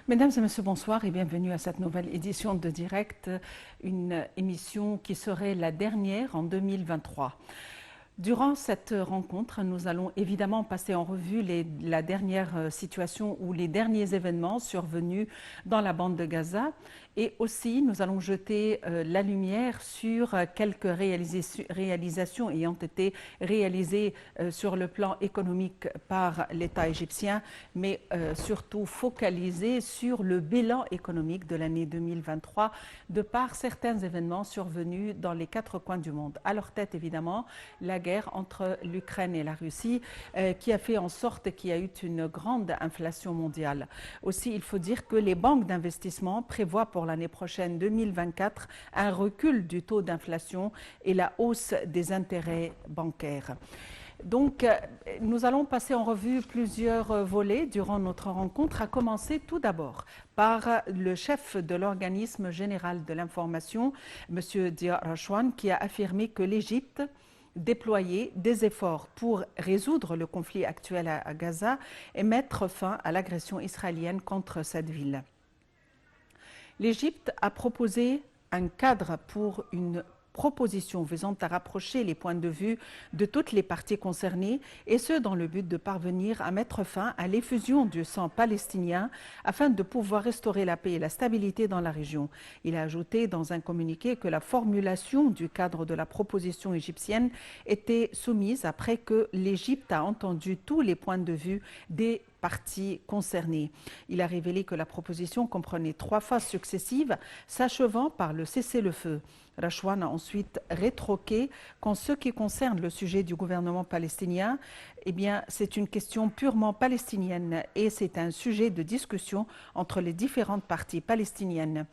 Mesdames et messieurs, bonsoir et bienvenue à cette nouvelle édition de Direct, une émission qui serait la dernière en 2023. Durant cette rencontre, nous allons évidemment passer en revue la dernière situation ou les derniers événements survenus dans la bande de Gaza et aussi nous allons jeter la lumière sur quelques réalisations ayant été réalisées sur le plan économique par l'État égyptien, mais surtout focalisées sur le bilan économique de l'année 2023 de par certains événements survenus dans les quatre coins du monde. À leur tête, évidemment, la guerre entre l'Ukraine et la Russie qui a fait en sorte qu'il y a eu une grande inflation mondiale. Aussi, il faut dire que les banques d'investissement prévoient pour l'année prochaine 2024 un recul du taux d'inflation et la hausse des intérêts bancaires. Donc, nous allons passer en revue plusieurs volets durant notre rencontre, à commencer tout d'abord par le chef de l'organisme général de l'information, M. Dia Rachouane, qui a affirmé que l'Égypte déployer des efforts pour résoudre le conflit actuel à Gaza et mettre fin à l'agression israélienne contre cette ville. L'Égypte a proposé un cadre pour une proposition visant à rapprocher les points de vue de toutes les parties concernées, et ce dans le but de parvenir à mettre fin à l'effusion du sang palestinien afin de pouvoir restaurer la paix et la stabilité dans la région. Il a ajouté dans un communiqué que la formulation du cadre de la proposition égyptienne était soumise après que l'Égypte a entendu tous les points de vue des parties concernées. Il a révélé que la proposition comprenait 3 phases successives, s'achevant par le cessez-le-feu. Rachouane a ensuite rétroqué qu'en ce qui concerne le sujet du gouvernement palestinien, eh bien, c'est une question purement palestinienne et c'est un sujet de discussion entre les différentes parties palestiniennes.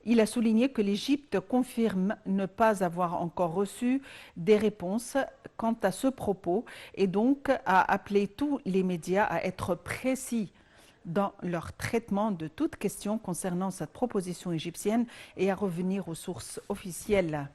Il a souligné que l'Égypte confirme ne pas avoir encore reçu des réponses quant à ce propos et donc a appelé tous les médias à être précis dans leur traitement de toute question concernant cette proposition égyptienne et à revenir aux sources officielles.